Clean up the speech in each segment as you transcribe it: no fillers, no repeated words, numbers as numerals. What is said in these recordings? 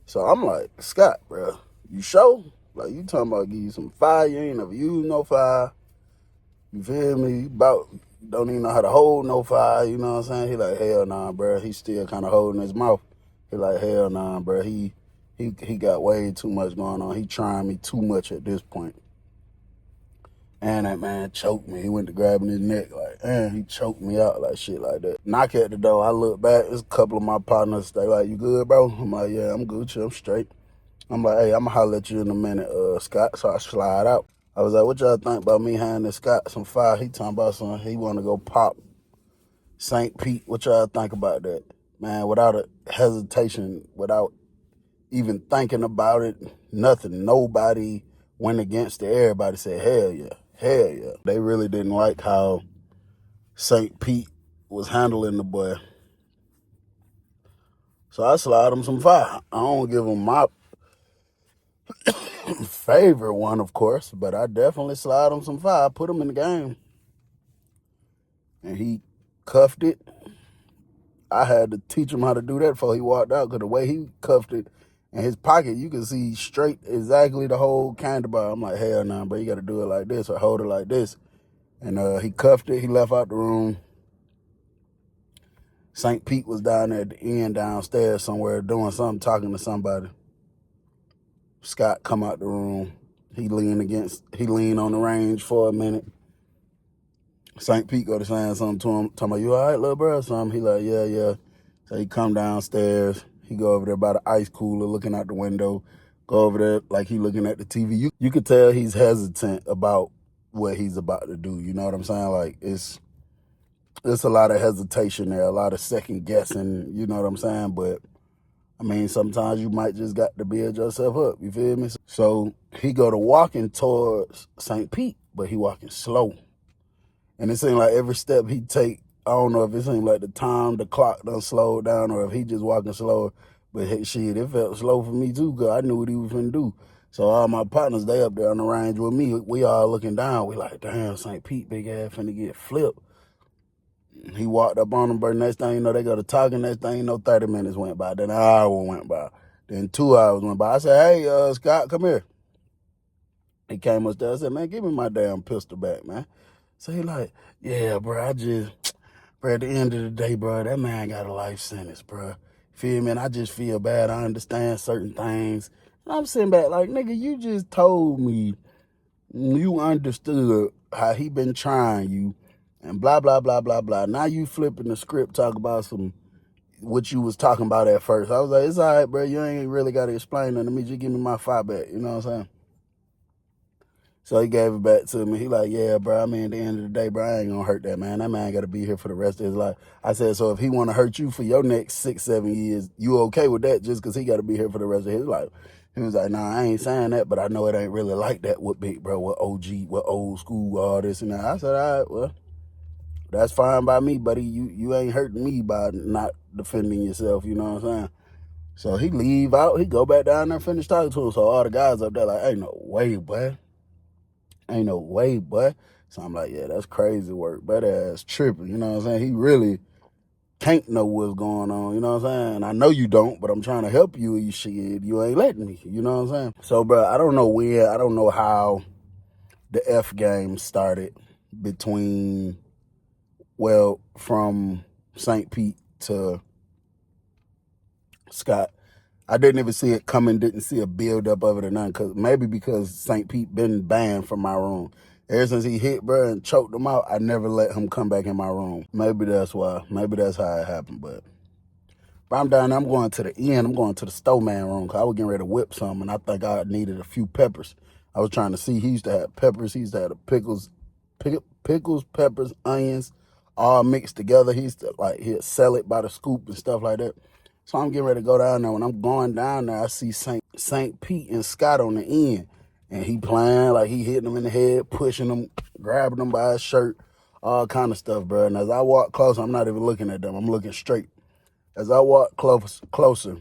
So I'm like, Scott, bro, you sure? Like, you talking about give you some fire, you ain't never used no fire. You feel me? About don't even know how to hold no fire, you know what I'm saying? He like, hell nah, bro. He still kind of holding his mouth. He like, hell nah, bro. He got way too much going on. He trying me too much at this point. And that man choked me. He went to grabbing his neck, like, and he choked me out, like shit like that. Knock at the door. I look back. There's a couple of my partners. They like, you good, bro? I'm like, yeah, I'm Gucci. I'm straight. I'm like, hey, I'm gonna holler at you in a minute, Scott. So I slide out. I was like, what y'all think about me handing Scott some fire? He talking about something. He want to go pop St. Pete. What y'all think about that? Man, without a hesitation, without even thinking about it, nothing. Nobody went against it. Everybody said, hell yeah, hell yeah. They really didn't like how St. Pete was handling the boy. So I slide him some fire. I don't give him my favorite one, of course, but I definitely slide him some fire. I put him in the game. And he cuffed it. I had to teach him how to do that before he walked out, because the way he cuffed it in his pocket, you can see straight exactly the whole candy bar. I'm like, hell nah, bro, you got to do it like this or hold it like this. And he cuffed it. He left out the room. St. Pete was down there at the end downstairs somewhere doing something, talking to somebody. Scott come out the room. He leaned on the range for a minute. St. Pete go to saying something to him, talking about, you all right, little bro, or something? He like, yeah, yeah. So he come downstairs. He go over there by the ice cooler, looking out the window. Go over there like he looking at the TV. You could tell he's hesitant about what he's about to do. You know what I'm saying? Like, it's a lot of hesitation there, a lot of second guessing. You know what I'm saying? But I mean, sometimes you might just got to build yourself up. You feel me? So he go to walking towards St. Pete, but he walking slow. And it seemed like every step he take, I don't know if it seemed like the clock done slowed down, or if he just walking slower. But hey, shit, it felt slow for me too, because I knew what he was finna do. So all my partners, they up there on the range with me. We all looking down. We like, damn, St. Pete big ass finna get flipped. He walked up on them, but next thing you know, they go to talking. Next thing you know, 30 minutes went by. Then an hour went by. Then 2 hours went by. I said, hey, Scott, come here. He came up there. I said, man, give me my damn pistol back, man. So he like, yeah, bro, bro, at the end of the day, bro, that man got a life sentence, bro. Feel me? And I just feel bad. I understand certain things. And I'm sitting back like, nigga, you just told me you understood how he been trying you and blah, blah, blah, blah, blah. Now you flipping the script, talk about what you was talking about at first. I was like, it's all right, bro. You ain't really got to explain nothing to me. Just give me my fire back. You know what I'm saying? So he gave it back to me. He like, yeah, bro, I mean, at the end of the day, bro, I ain't gonna hurt that man. That man got to be here for the rest of his life. I said, so if he want to hurt you for your next 6, 7 years, you okay with that just because he got to be here for the rest of his life? He was like, nah, I ain't saying that, but I know it ain't really like that with big bro, with OG, with old school, all this and that. I said, all right, well, that's fine by me, buddy. You ain't hurting me by not defending yourself, you know what I'm saying? So he leave out, he go back down there and finish talking to him. So all the guys up there like, ain't no way, boy. Ain't no way, boy. So I'm like, yeah, that's crazy work. But ass tripping, you know what I'm saying? He really can't know what's going on, you know what I'm saying? I know you don't, but I'm trying to help you. You shit, you ain't letting me, you know what I'm saying? So, bro, I don't know when, I don't know how the F game started between, well, from St. Pete to Scott. I didn't even see it coming, didn't see a build up of it or nothing. Maybe because St. Pete been banned from my room. Ever since he hit bro and choked him out, I never let him come back in my room. Maybe that's why. Maybe that's how it happened. But I'm down there, I'm going to the end. I'm going to the store man room because I was getting ready to whip some, and I think I needed a few peppers. I was trying to see. He used to have peppers. He used to have the pickles, peppers, onions, all mixed together. He'd sell it by the scoop and stuff like that. So I'm getting ready to go down there. When I'm going down there, I see St. Pete and Scott on the end. And he playing, like he hitting him in the head, pushing him, grabbing him by his shirt, all kind of stuff, bro. And as I walk closer, I'm not even looking at them. I'm looking straight. As I walk closer,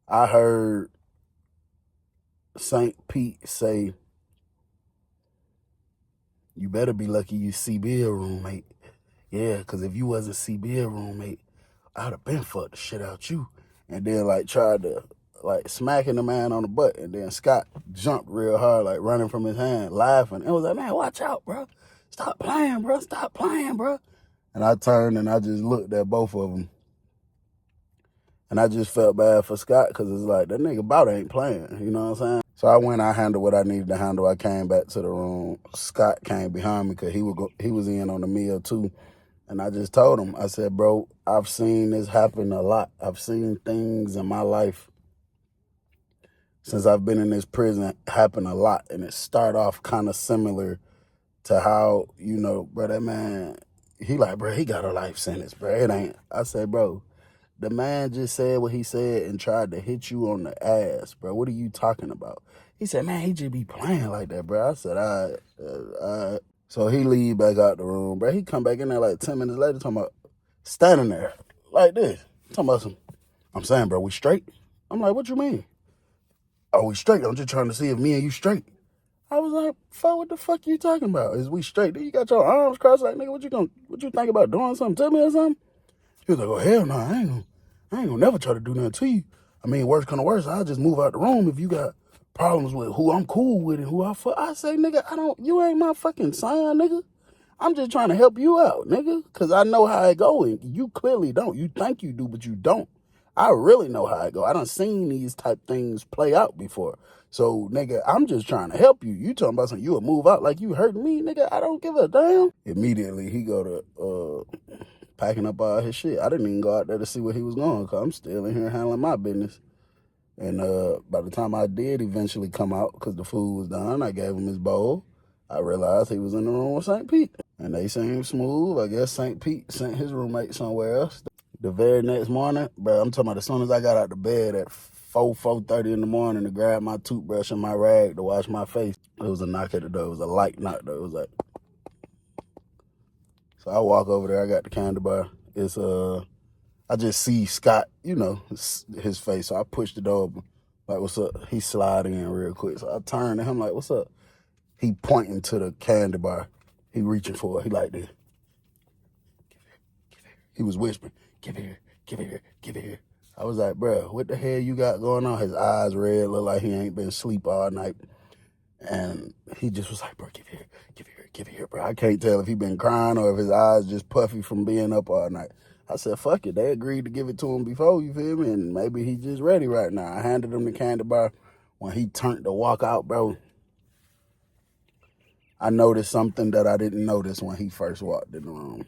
I heard St. Pete say, you better be lucky you CB a roommate. Yeah, because if you wasn't CB a roommate, I'd have been fucked the shit out you. and then like tried to like smacking the man on the butt, and then Scott jumped real hard, like running from his hand, laughing. It was like, man, watch out, bro. Stop playing, bro. Stop playing, bro. And I turned and I just looked at both of them. And I just felt bad for Scott because it's like, that nigga about ain't playing. You know what I'm saying? So I went, I handled what I needed to handle. I came back to the room. Scott came behind me because he was in on the meal too. And I just told him, I said, bro, I've seen this happen a lot. I've seen things in my life since I've been in this prison happen a lot. And it start off kind of similar to how, you know, bro, that man, he like, bro, he got a life sentence, bro. It ain't. I said, bro, the man just said what he said and tried to hit you on the ass, bro. What are you talking about? He said, man, he just be playing like that, bro. I said, all right. So he leave back out the room, bro. He come back in there like 10 minutes later talking about standing there like this. Talking about I'm saying, bro, we straight? I'm like, what you mean? Oh, we straight. I'm just trying to see if me and you straight. I was like, fuck, what the fuck you talking about? Is we straight? You got your arms crossed like, nigga, what you think about doing something to me or something? He was like, oh, hell no, I ain't gonna never try to do nothing to you. I mean, worst come to worst, I'll just move out the room if you got problems with who I'm cool with and who I fuck. I say, nigga, you ain't my fucking son, nigga. I'm just trying to help you out, nigga, because I know how it go, and you clearly don't. You think you do, but you don't. I really know how it go. I done seen these type things play out before. So, nigga, I'm just trying to help you. You talking about something, you'll move out like you hurting me, nigga. I don't give a damn. Immediately, he go to packing up all his shit. I didn't even go out there to see where he was going because I'm still in here handling my business. And by the time I did eventually come out because the food was done, I gave him his bowl. I realized he was in the room with St. Pete. And they seemed smooth. I guess St. Pete sent his roommate somewhere else. The very next morning, bro, I'm talking about as soon as I got out of bed at 4:30 in the morning to grab my toothbrush and my rag to wash my face, it was a knock at the door. It was a light knock though. It was like, so I walk over there. I got the candy bar. It's I just see Scott, you know, his face. So I push the door open. Like, what's up? He slid in real quick. So I turn to him like, what's up? He pointing to the candy bar. He reaching for it. He like this. He was whispering, give it here, give it here, give it here. I was like, bro, what the hell you got going on? His eyes red, look like he ain't been asleep all night. And he just was like, bro, give it here, give it here, give it here, bro. I can't tell if he been crying or if his eyes just puffy from being up all night. I said, fuck it. They agreed to give it to him before, you feel me? And maybe he just ready right now. I handed him the candy bar. When he turned to walk out, bro, I noticed something that I didn't notice when he first walked in the room.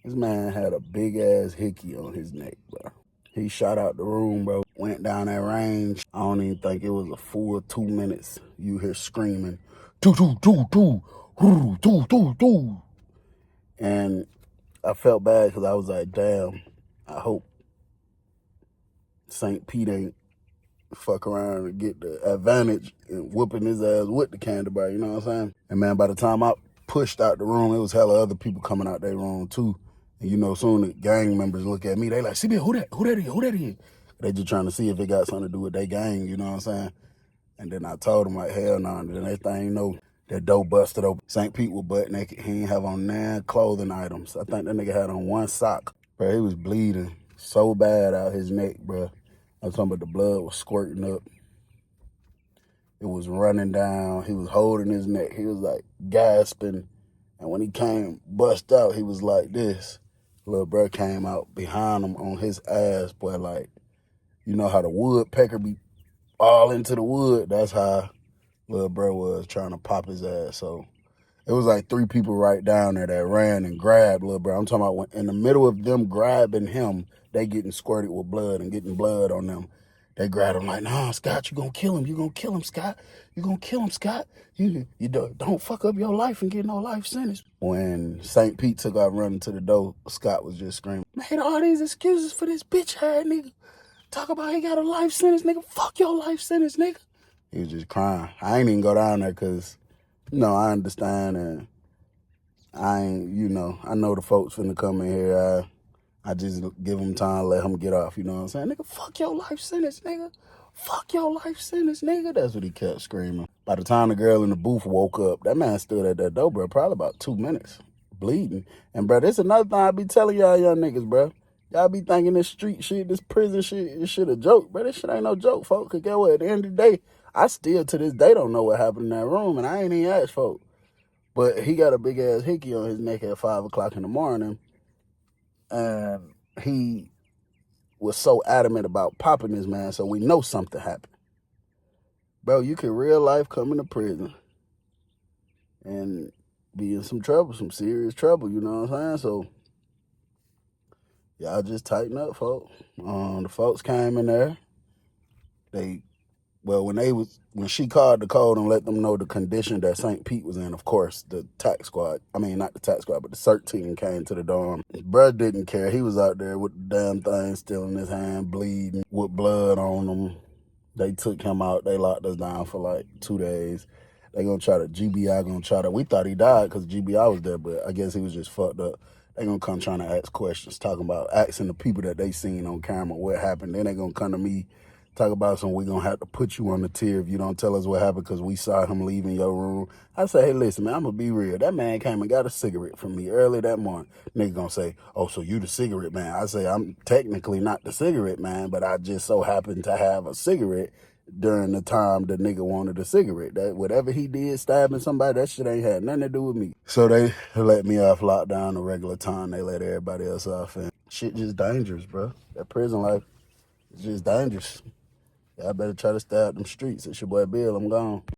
This man had a big-ass hickey on his neck, bro. He shot out the room, bro. Went down that range. I don't even think it was a full 2 minutes. You hear screaming, doo, doo, doo, doo, doo, doo, doo, doo. And I felt bad because I was like, damn, I hope St. Pete ain't fuck around and get the advantage and whooping his ass with the candy bar, you know what I'm saying? And man, by the time I pushed out the room, it was hella other people coming out their room too. And you know, soon the gang members look at me, they like, CB, who that is? They just trying to see if it got something to do with their gang, you know what I'm saying? And then I told them like, hell no, and then that thing, you know, that door busted open. St. Pete was butt naked. He ain't have on none clothing items. I think that nigga had on one sock. Bro, he was bleeding so bad out his neck, bro. I'm talking about the blood was squirting up. It was running down. He was holding his neck. He was like gasping. And when he came, bust out, he was like this. Little bro came out behind him on his ass, boy, like, you know how the woodpecker be all into the wood? That's how little bro was trying to pop his ass. So it was like 3 people right down there that ran and grabbed little bro. I'm talking about when, in the middle of them grabbing him, they getting squirted with blood and getting blood on them. They grabbed him like, nah, Scott, you gonna kill him. You gonna kill him, Scott. You gonna kill him, Scott. You don't fuck up your life and get no life sentence. When St. Pete took off running to the door, Scott was just screaming, made all these excuses for this bitch ass nigga. Talk about he got a life sentence, nigga. Fuck your life sentence, nigga. He was just crying. I ain't even go down there because, you know, I understand and I ain't, you know, I know the folks finna come in here. I just give them time, let him get off, you know what I'm saying? Nigga, fuck your life sentence, nigga. Fuck your life sentence, nigga. That's what he kept screaming. By the time the girl in the booth woke up, that man stood at that door, bro, probably about 2 minutes, bleeding. And, bro, this is another thing I be telling y'all young niggas, bro. Y'all be thinking this street shit, this prison shit, this shit a joke, bro. This shit ain't no joke, folks. Cause get what? At the end of the day, I still to this day don't know what happened in that room, and I ain't even asked folks. But he got a big ass hickey on his neck at 5 o'clock in the morning, and he was so adamant about popping this man, so we know something happened. Bro, you can real life come into prison and be in some trouble, some serious trouble, you know what I'm saying? So y'all just tighten up, folks. The folks came in there. When she called the code and let them know the condition that St. Pete was in, of course, the tax squad, I mean, not the tax squad, but the CERT team came to the dorm. Bruh didn't care. He was out there with the damn thing still in his hand, bleeding, with blood on him. They took him out. They locked us down for like 2 days. We thought he died because GBI was there, but I guess he was just fucked up. They gonna come trying to ask questions, talking about asking the people that they seen on camera what happened. Then they gonna come to me, talk about we gonna have to put you on the tier if you don't tell us what happened because we saw him leaving your room. I say, hey, listen, man, I'm gonna be real. That man came and got a cigarette from me early that morning. Nigga gonna say, oh, so you the cigarette man. I say, I'm technically not the cigarette man, but I just so happened to have a cigarette during the time the nigga wanted a cigarette. That whatever he did, stabbing somebody, that shit ain't had nothing to do with me. So they let me off lockdown the regular time. They let everybody else off, and shit just dangerous, bro. That prison life is just dangerous. Y'all better try to stay out them streets. It's your boy Bill. I'm gone.